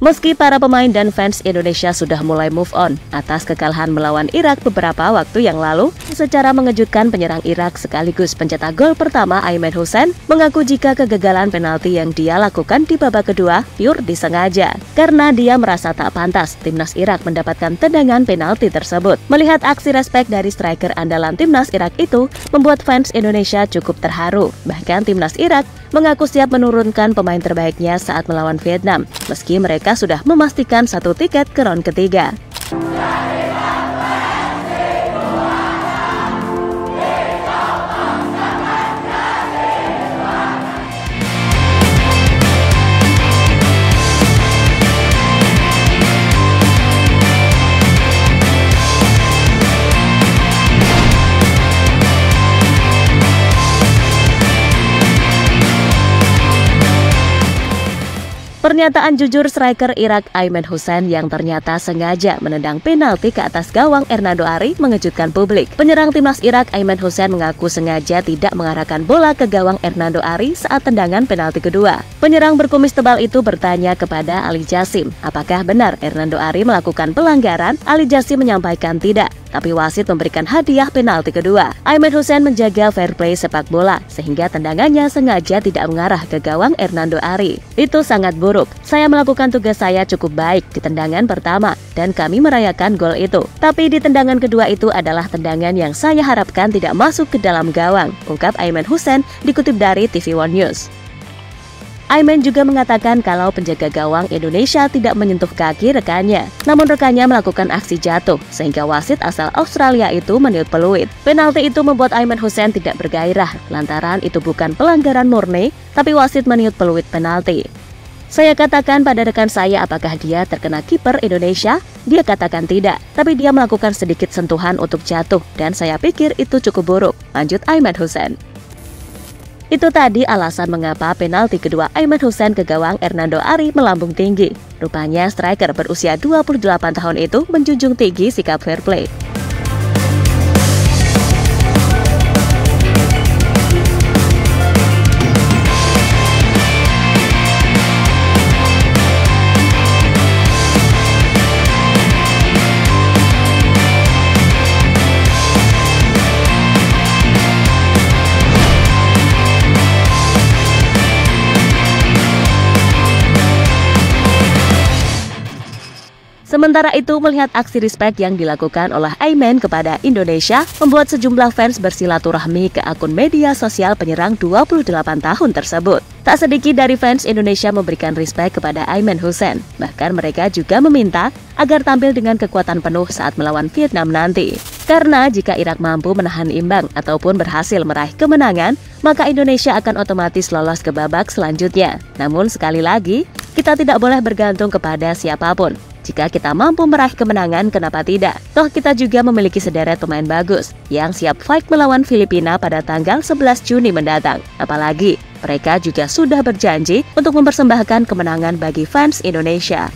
Meski para pemain dan fans Indonesia sudah mulai move on atas kekalahan melawan Irak beberapa waktu yang lalu, secara mengejutkan penyerang Irak sekaligus pencetak gol pertama Ayman Hussein mengaku jika kegagalan penalti yang dia lakukan di babak kedua pure disengaja karena dia merasa tak pantas timnas Irak mendapatkan tendangan penalti tersebut. Melihat aksi respek dari striker andalan timnas Irak itu membuat fans Indonesia cukup terharu. Bahkan timnas Irak mengaku siap menurunkan pemain terbaiknya saat melawan Vietnam, meski mereka sudah memastikan 1 tiket ke round ketiga. Pernyataan jujur striker Irak Ayman Hussein yang ternyata sengaja menendang penalti ke atas gawang Hernando Ari mengejutkan publik. Penyerang timnas Irak Ayman Hussein mengaku sengaja tidak mengarahkan bola ke gawang Hernando Ari saat tendangan penalti kedua. Penyerang berkumis tebal itu bertanya kepada Ali Jasim, apakah benar Hernando Ari melakukan pelanggaran? Ali Jasim menyampaikan tidak, tapi wasit memberikan hadiah penalti kedua. Ayman Hussein menjaga fair play sepak bola sehingga tendangannya sengaja tidak mengarah ke gawang Hernando Ari. Itu sangat buruk. Saya melakukan tugas saya cukup baik di tendangan pertama dan kami merayakan gol itu. Tapi di tendangan kedua itu adalah tendangan yang saya harapkan tidak masuk ke dalam gawang, ungkap Ayman Hussein dikutip dari TV One News. Ayman juga mengatakan kalau penjaga gawang Indonesia tidak menyentuh kaki rekannya, namun rekannya melakukan aksi jatuh sehingga wasit asal Australia itu meniup peluit. Penalti itu membuat Ayman Hussein tidak bergairah lantaran itu bukan pelanggaran murni, tapi wasit meniup peluit penalti. Saya katakan pada rekan saya apakah dia terkena kiper Indonesia? Dia katakan tidak, tapi dia melakukan sedikit sentuhan untuk jatuh dan saya pikir itu cukup buruk, lanjut Ayman Hussein. Itu tadi alasan mengapa penalti kedua Ayman Hussein ke gawang Hernando Ari melambung tinggi. Rupanya striker berusia 28 tahun itu menjunjung tinggi sikap fair play. Sementara itu, melihat aksi respect yang dilakukan oleh Ayman kepada Indonesia, membuat sejumlah fans bersilaturahmi ke akun media sosial penyerang 28 tahun tersebut. Tak sedikit dari fans Indonesia memberikan respect kepada Ayman Hussein. Bahkan mereka juga meminta agar tampil dengan kekuatan penuh saat melawan Vietnam nanti. Karena jika Irak mampu menahan imbang ataupun berhasil meraih kemenangan, maka Indonesia akan otomatis lolos ke babak selanjutnya. Namun sekali lagi, kita tidak boleh bergantung kepada siapapun. Jika kita mampu meraih kemenangan, kenapa tidak? Toh kita juga memiliki sederet pemain bagus yang siap fight melawan Filipina pada tanggal 11 Juni mendatang. Apalagi, mereka juga sudah berjanji untuk mempersembahkan kemenangan bagi fans Indonesia.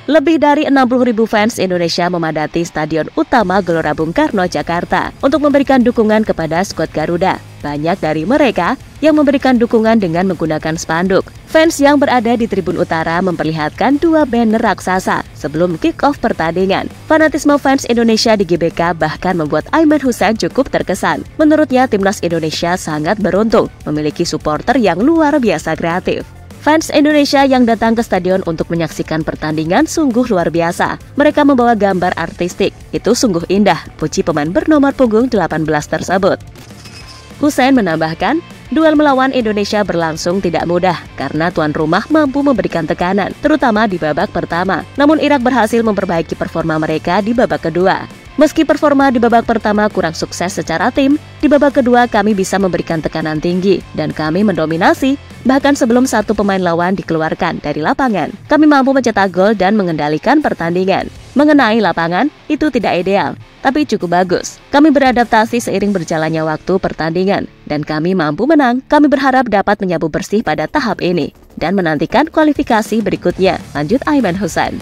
Lebih dari 60.000 fans Indonesia memadati Stadion Utama Gelora Bung Karno, Jakarta untuk memberikan dukungan kepada skuad Garuda. Banyak dari mereka yang memberikan dukungan dengan menggunakan spanduk. Fans yang berada di tribun utara memperlihatkan 2 banner raksasa sebelum kick-off pertandingan. Fanatisme fans Indonesia di GBK bahkan membuat Ayman Hussein cukup terkesan. Menurutnya, timnas Indonesia sangat beruntung memiliki supporter yang luar biasa kreatif. Fans Indonesia yang datang ke stadion untuk menyaksikan pertandingan sungguh luar biasa. Mereka membawa gambar artistik. Itu sungguh indah, puji pemain bernomor punggung 18 tersebut. Hussein menambahkan, Duel melawan Indonesia berlangsung tidak mudah karena tuan rumah mampu memberikan tekanan, terutama di babak pertama. Namun Irak berhasil memperbaiki performa mereka di babak kedua. Meski performa di babak pertama kurang sukses secara tim, di babak kedua kami bisa memberikan tekanan tinggi dan kami mendominasi, bahkan sebelum satu pemain lawan dikeluarkan dari lapangan. Kami mampu mencetak gol dan mengendalikan pertandingan. Mengenai lapangan, itu tidak ideal, tapi cukup bagus. Kami beradaptasi seiring berjalannya waktu pertandingan, dan kami mampu menang. Kami berharap dapat menyapu bersih pada tahap ini, dan menantikan kualifikasi berikutnya, lanjut Aiman Hussein.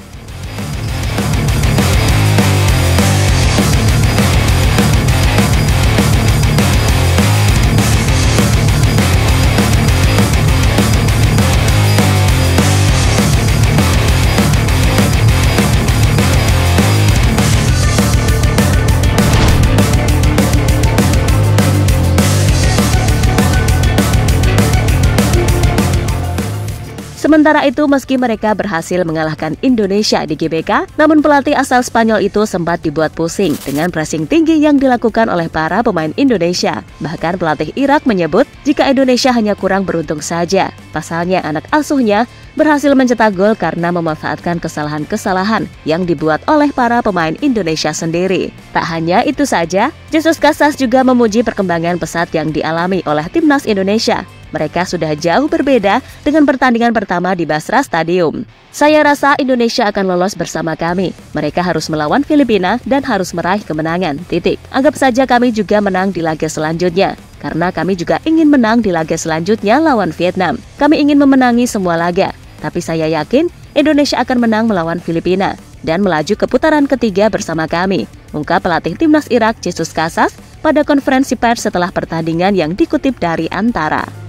Sementara itu, meski mereka berhasil mengalahkan Indonesia di GBK, namun pelatih asal Spanyol itu sempat dibuat pusing dengan pressing tinggi yang dilakukan oleh para pemain Indonesia. Bahkan pelatih Irak menyebut jika Indonesia hanya kurang beruntung saja. Pasalnya anak asuhnya berhasil mencetak gol karena memanfaatkan kesalahan-kesalahan yang dibuat oleh para pemain Indonesia sendiri. Tak hanya itu saja, Jesus Casas juga memuji perkembangan pesat yang dialami oleh timnas Indonesia. Mereka sudah jauh berbeda dengan pertandingan pertama di Basra Stadium. Saya rasa Indonesia akan lolos bersama kami. Mereka harus melawan Filipina dan harus meraih kemenangan. Anggap saja kami juga menang di laga selanjutnya. Karena kami juga ingin menang di laga selanjutnya lawan Vietnam. Kami ingin memenangi semua laga. Tapi saya yakin Indonesia akan menang melawan Filipina dan melaju ke putaran ketiga bersama kami, ungkap pelatih timnas Irak Jesus Casas pada konferensi pers setelah pertandingan yang dikutip dari Antara.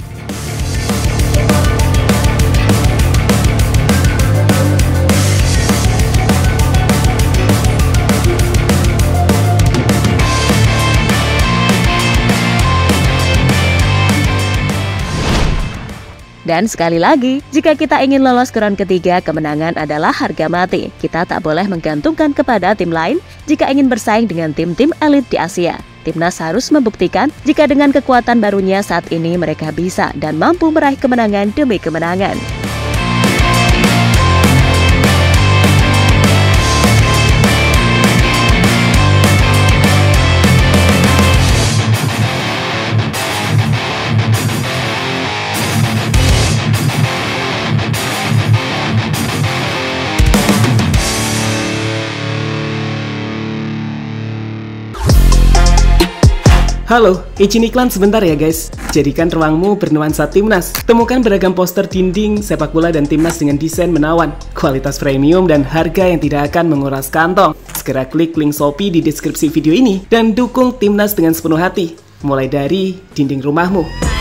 Dan sekali lagi, jika kita ingin lolos ke round ketiga, kemenangan adalah harga mati. Kita tak boleh menggantungkan kepada tim lain jika ingin bersaing dengan tim-tim elit di Asia. Timnas harus membuktikan jika dengan kekuatan barunya saat ini mereka bisa dan mampu meraih kemenangan demi kemenangan. Halo, izin iklan sebentar ya guys. Jadikan ruangmu bernuansa timnas. Temukan beragam poster dinding, sepak bola dan timnas dengan desain menawan, kualitas premium dan harga yang tidak akan menguras kantong. Segera klik link Shopee di deskripsi video ini dan dukung timnas dengan sepenuh hati. Mulai dari dinding rumahmu.